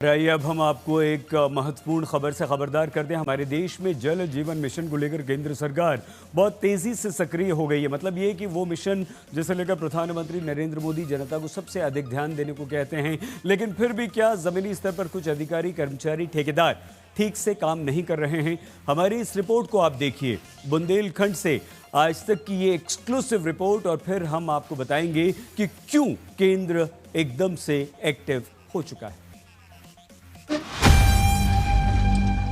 आइए अब हम आपको एक महत्वपूर्ण खबर से खबरदार कर दें। हमारे देश में जल जीवन मिशन को लेकर केंद्र सरकार बहुत तेजी से सक्रिय हो गई है। मतलब ये कि वो मिशन जिसे लेकर प्रधानमंत्री नरेंद्र मोदी जनता को सबसे अधिक ध्यान देने को कहते हैं, लेकिन फिर भी क्या जमीनी स्तर पर कुछ अधिकारी, कर्मचारी, ठेकेदार ठीक से काम नहीं कर रहे हैं? हमारी इस रिपोर्ट को आप देखिए, बुंदेलखंड से आज तक की ये एक्सक्लूसिव रिपोर्ट, और फिर हम आपको बताएंगे कि क्यों केंद्र एकदम से एक्टिव हो चुका है।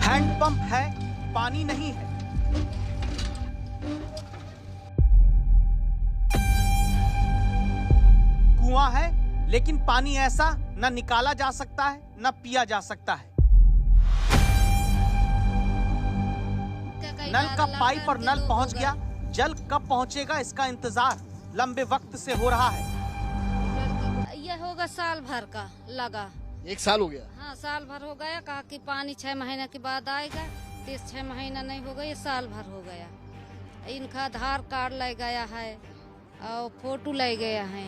हैंडपंप है, पानी नहीं है। कुआं है, लेकिन पानी ऐसा न निकाला जा सकता है न पिया जा सकता है। नल का पाइप और नल पहुंच गया, जल कब पहुंचेगा इसका इंतजार लंबे वक्त से हो रहा है। ये होगा साल भर का लगा। 1 साल हो गया? हाँ, साल भर हो गया। कहा कि पानी 6 महीने के बाद आएगा, 6 महीना नहीं हो गया, ये साल भर हो गया। इनका आधार कार्ड ले गया है और फोटो ले गया है,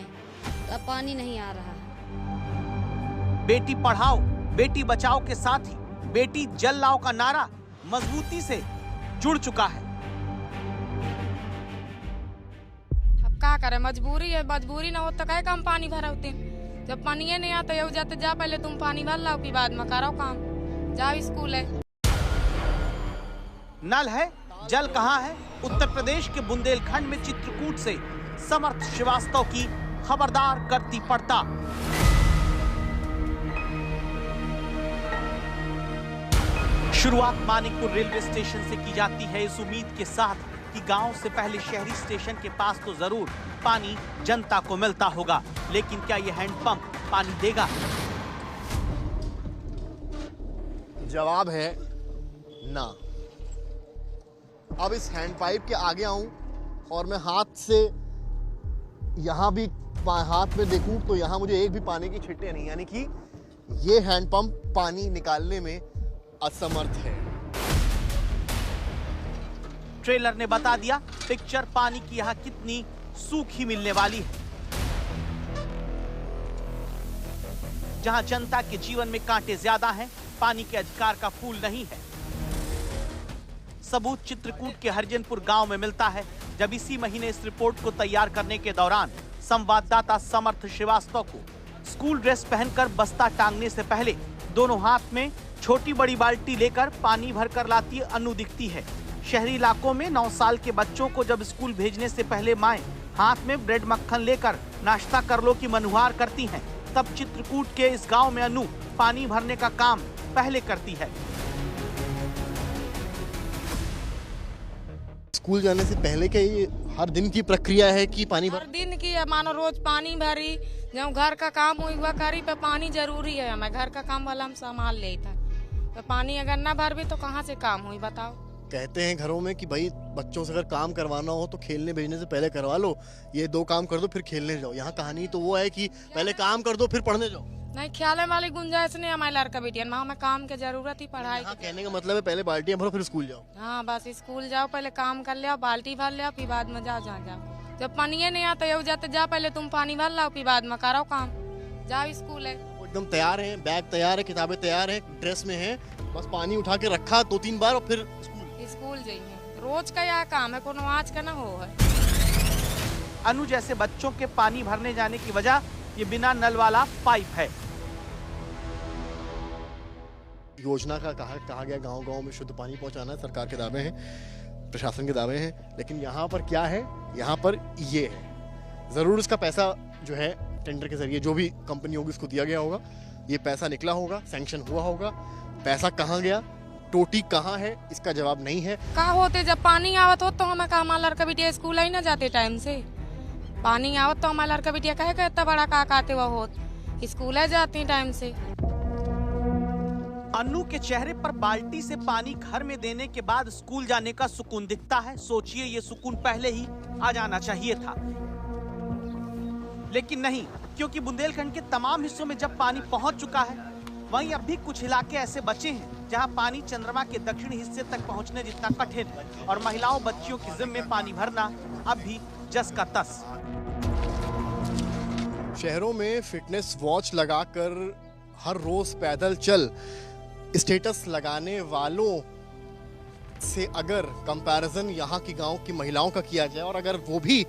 अब पानी नहीं आ रहा है। बेटी पढ़ाओ बेटी बचाओ के साथ ही बेटी जल लाओ का नारा मजबूती से जुड़ चुका है। अब क्या करे, मजबूरी है। मजबूरी ना हो तो कहे कम पानी भरा होते। जब पानी नहीं आता ये जाते, जा पहले तुम पानी भर लाओ, फिर बाद में करो काम, जाओ स्कूल है। नल है, जल कहाँ है? उत्तर प्रदेश के बुंदेलखंड में चित्रकूट से समर्थ श्रीवास्तव की खबरदार करती पड़ता। शुरुआत मानिकपुर रेलवे स्टेशन से की जाती है, इस उम्मीद के साथ कि गांव से पहले शहरी स्टेशन के पास तो जरूर पानी जनता को मिलता होगा, लेकिन क्या ये हैंडपंप पानी देगा? जवाब है ना। अब इस हैंड पाइप के आगे आऊं और मैं हाथ से यहां भी हाथ में देखूं तो यहां मुझे एक भी पानी की छिट्टे नहीं, यानी कि ये हैंडपंप पानी निकालने में असमर्थ है। ट्रेलर ने बता दिया पिक्चर पानी की यहाँ कितनी सूखी मिलने वाली है। जहां जनता के जीवन में कांटे ज्यादा हैं, पानी के अधिकार का फूल नहीं है। सबूत चित्रकूट के हरजनपुर गांव में मिलता है, जब इसी महीने इस रिपोर्ट को तैयार करने के दौरान संवाददाता समर्थ श्रीवास्तव को स्कूल ड्रेस पहनकर बस्ता टांगने से पहले दोनों हाथ में छोटी बड़ी बाल्टी लेकर पानी भरकर लाती अनु दिखती है। शहरी इलाकों में 9 साल के बच्चों को जब स्कूल भेजने से पहले माएं हाथ में ब्रेड मक्खन लेकर नाश्ता कर लो की मनुहार करती हैं, तब चित्रकूट के इस गांव में अनु पानी भरने का काम पहले करती है। स्कूल जाने से पहले क्या ये हर दिन की प्रक्रिया है कि पानी हर दिन की है, मानो रोज पानी भरी, जब घर का काम हुई हुआ करी पे पानी जरूरी है। हमें घर का काम वाला हम संभाल लेता, तो पानी अगर ना भर भी तो कहाँ से काम हुई बताओ। कहते हैं घरों में कि भाई बच्चों से अगर काम करवाना हो तो खेलने भेजने से पहले करवा लो, ये 2 काम कर दो फिर खेलने जाओ। यहाँ कहानी तो वो है कि पहले काम कर दो फिर पढ़ने जाओ। नहीं, ख्याल वाली गुंजाइश नहीं हमारे लड़का बेटिया में, हमें काम की जरूरत ही पढ़ाई की। कहने का मतलब है पहले बाल्टियां भरो फिर स्कूल जाओ। हाँ, बस स्कूल जाओ, पहले काम कर लिया, बाल्टी भर लिया, फिर बाद में जाओ जहाँ जाओ। जब पानी नहीं आता ये जाते, जा पहले तुम पानी भर लाओ, फिर बाद में करो काम, जाओ स्कूल है। एकदम तैयार है, बैग तैयार है, किताबें तैयार है, ड्रेस में है, बस पानी उठा के रखा 2-3 बार और फिर स्कूल जाइए। रोज का यह काम है, कोनो आज का ना हो है। अनु जैसे बच्चों के पानी भरने जाने की वजह ये बिना नल वाला पाइप है। योजना का कहा गया गांव-गांव में शुद्ध पानी पहुंचाना, सरकार के दावे हैं, प्रशासन के दावे हैं, लेकिन यहाँ पर क्या है? यहाँ पर ये है, जरूर इसका पैसा जो है टेंडर के जरिए जो भी कंपनी होगी उसको दिया गया होगा, ये पैसा निकला होगा, सैंक्शन हुआ होगा। पैसा कहाँ गया, टोटी कहाँ है, इसका जवाब नहीं है। कहाँ होते जब पानी आवत हो तो हमें कहा हमारा लड़का बिटिया स्कूल ही ना जाते टाइम से। पानी आवत तो हमारा लड़का बिटिया कहे इतना बड़ा का आते हुआ होत, स्कूल जाते टाइम से। अन्नू के चेहरे पर बाल्टी से पानी घर में देने के बाद स्कूल जाने का सुकून दिखता है। सोचिए ये सुकून पहले ही आ जाना चाहिए था, लेकिन नहीं, क्योंकि बुंदेलखंड के तमाम हिस्सों में जब पानी पहुंच चुका है, वहीं अब भी कुछ इलाके ऐसे बचे हैं जहां पानी चंद्रमा के दक्षिणी हिस्से तक पहुंचने जितना कठिन है, और महिलाओं बच्चियों की जिम्मे पानी भरना अब भी जस का तस। शहरों में फिटनेस वॉच लगाकर हर रोज पैदल चल स्टेटस लगाने वालों से अगर कंपैरिजन यहाँ की गांव की महिलाओं का किया जाए और अगर वो भी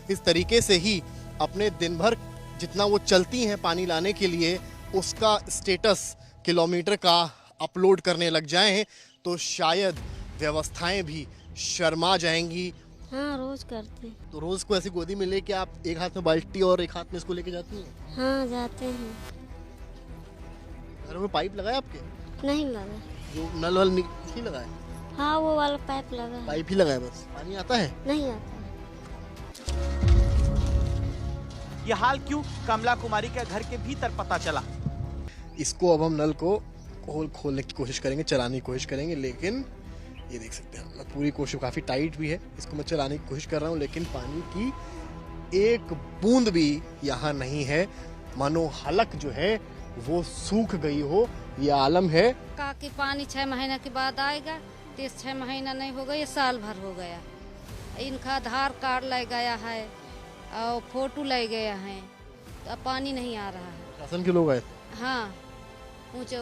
इस तरीके से ही अपने दिन भर जितना वो चलती हैं पानी लाने के लिए उसका स्टेटस किलोमीटर का अपलोड करने लग जाए हैं तो शायद व्यवस्थाएं भी शर्मा जाएंगी। हाँ रोज करते हैं। तो रोज को ऐसी गोदी में लेके आप एक हाथ में बाल्टी और एक हाथ में इसको लेके जाती हैं? हाँ जाते हैं। घरों में पाइप लगाए आपके? नहीं लगा। जो नल वल नहीं लगाए? हाँ वो वाला पाइप लगा है। पाइप ही लगाए बस। पानी आता है? नहीं आता। ये हाल क्यों, कमला कुमारी के घर के भीतर पता चला। इसको अब हम नल को खोलने की कोशिश करेंगे, चलाने की कोशिश करेंगे, लेकिन ये देख सकते हैं मैं पूरी कोशिश, काफ़ी टाइट भी है, इसको मैं चलाने की कोशिश कर रहा हूँ लेकिन पानी की एक बूंद भी यहाँ नहीं है। मानो हलक जो है वो सूख गई हो, ये आलम है। का कि पानी 6 महीना के बाद आएगा, 6 महीना नहीं होगा, ये साल भर हो गया। इनका आधार कार्ड ले गया है और फोटो ले गया है, तो अब पानी नहीं आ रहा है। शासन के लोग आए? हाँ ऊँचे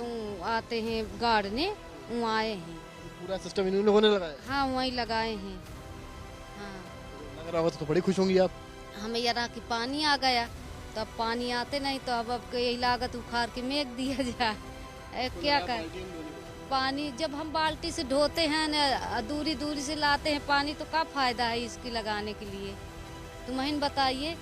आते हैं गाड़ने, वो आए हैं। पूरा सिस्टम इन लोगों ने लगाया? हाँ वहीं लगाए हैं। हाँ लग रहा होगा तो बड़ी खुश होंगी आप। हमें यहाँ की पानी आ गया, तो अब पानी आते नहीं तो अब यही लागत उखाड़ के मेघ दिया जाए। क्या कर पानी जब हम बाल्टी से ढोते हैं ना, दूरी दूरी से लाते हैं पानी, तो क्या फायदा है इसकी लगाने के लिए, तुम ही बताइए।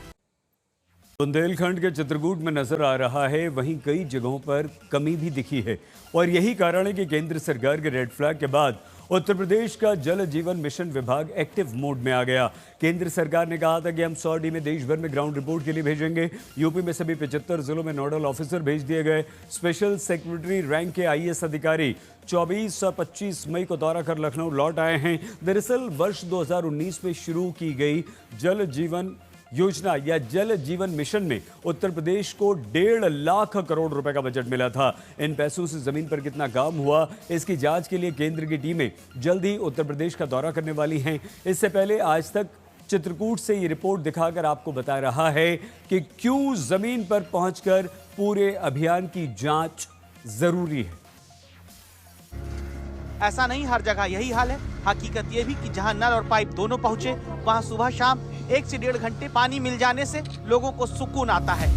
बुंदेलखंड के चित्रकूट में नजर आ रहा है, वहीं कई जगहों पर कमी भी दिखी है और यही कारण है कि केंद्र सरकार के रेड फ्लैग के बाद उत्तर प्रदेश का जल जीवन मिशन विभाग एक्टिव मोड में आ गया। केंद्र सरकार ने कहा था कि हम 100D में देश भर में ग्राउंड रिपोर्ट के लिए भेजेंगे। यूपी में सभी 75 जिलों में नोडल ऑफिसर भेज दिए गए। स्पेशल सेक्रेटरी रैंक के IAS अधिकारी 24 और 25 मई को दौरा कर लखनऊ लौट आए हैं। दरअसल वर्ष 2019 में शुरू की गई जल जीवन योजना या जल जीवन मिशन में उत्तर प्रदेश को 1.5 लाख करोड़ रुपए का बजट मिला था। इन पैसों से जमीन पर कितना काम हुआ, इसकी जांच के लिए केंद्र की टीमें जल्द ही उत्तर प्रदेश का दौरा करने वाली हैं। इससे पहले आज तक चित्रकूट से ये रिपोर्ट दिखाकर आपको बता रहा है कि क्यों जमीन पर पहुंचकर पूरे अभियान की जांच जरूरी है। ऐसा नहीं हर जगह यही हाल है। हकीकत ये भी कि जहां नल और पाइप दोनों पहुंचे, वहां सुबह शाम 1 से 1.5 घंटे पानी मिल जाने से लोगों को सुकून आता है।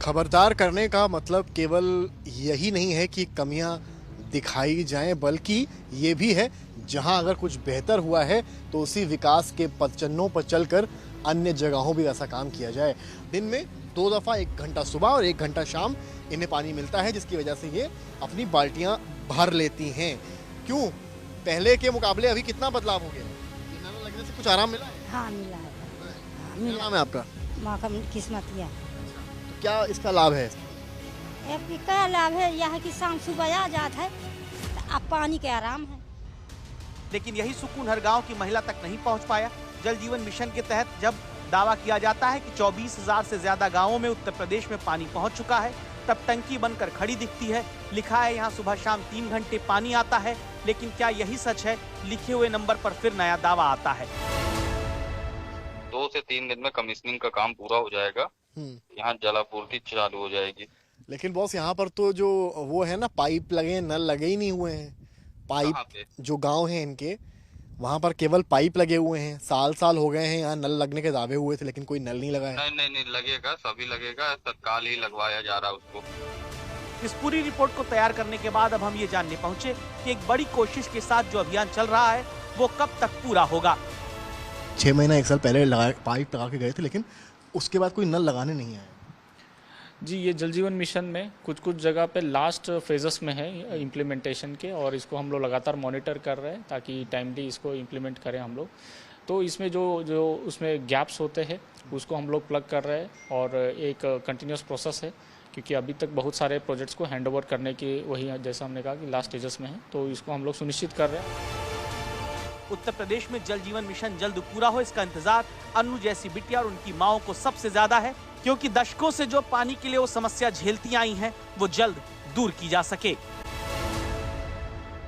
खबरदार करने का मतलब केवल यही नहीं है कि कमियां दिखाई जाएं, बल्कि ये भी है जहां अगर कुछ बेहतर हुआ है तो उसी विकास के पदचिन्हों पर चलकर अन्य जगहों भी ऐसा काम किया जाए। दिन में 2 दफ़ा 1 घंटा सुबह और 1 घंटा शाम इन्हें पानी मिलता है, जिसकी वजह से ये अपनी बाल्टियां भर लेती हैं। क्यों, पहले के मुकाबले अभी कितना बदलाव हो गया? नल लगने से कुछ आराम मिला है? हाँ मिला है। हाँ, क्या नाम है आपका? माँ का किस्मतिया। तो क्या इसका लाभ है? क्या लाभ है, यह कि शाम सुबह आ जाता है, अब पानी के आराम है। लेकिन यही सुकून हर गांव की महिला तक नहीं पहुंच पाया। जल जीवन मिशन के तहत जब दावा किया जाता है कि 24,000 से ज्यादा गांवों में उत्तर प्रदेश में पानी पहुंच चुका है, तब टंकी बनकर खड़ी दिखती है। लिखा है यहाँ सुबह शाम 3 घंटे पानी आता है, लेकिन क्या यही सच है? लिखे हुए नंबर पर फिर नया दावा आता है। 2 से 3 दिन में कमिश्निंग का काम पूरा हो जाएगा, यहाँ जलापूर्ति चालू हो जाएगी। लेकिन बॉस यहाँ पर तो जो वो है ना, पाइप लगे, नल लगे ही नहीं हुए हैं। पाइप जो गांव हैं इनके, वहाँ पर केवल पाइप लगे हुए हैं। साल हो गए हैं, यहाँ नल लगने के दावे हुए थे लेकिन कोई नल नहीं लगा है। नहीं लगेगा, सभी लगेगा, तत्काल ही लगवाया जा रहा है उसको। इस पूरी रिपोर्ट को तैयार करने के बाद अब हम ये जानने पहुंचे कि एक बड़ी कोशिश के साथ जो अभियान चल रहा है वो कब तक पूरा होगा। 6 महीना 1 साल पहले पाइप लगा के गए थे, लेकिन उसके बाद कोई नल लगाने नहीं आया। जी, ये जल जीवन मिशन में कुछ जगह पे लास्ट फेजेस में है इम्प्लीमेंटेशन के, और इसको हम लोग लगातार मॉनिटर कर रहे हैं ताकि टाइमली इसको इम्प्लीमेंट करें हम लोग। तो इसमें जो उसमें गैप्स होते हैं उसको हम लोग प्लग कर रहे हैं, और एक कंटिन्यूस प्रोसेस है क्योंकि अभी तक बहुत सारे प्रोजेक्ट्स को हैंड ओवर करने की, वही जैसा हमने कहा कि लास्ट स्टेजेस में है, तो इसको हम लोग सुनिश्चित कर रहे हैं। उत्तर प्रदेश में जल जीवन मिशन जल्द पूरा हो, इसका इंतजार अन्नू जैसी बिटिया और उनकी माओं को सबसे ज्यादा है, क्योंकि दशकों से जो पानी के लिए वो समस्या झेलती आई हैं वो जल्द दूर की जा सके।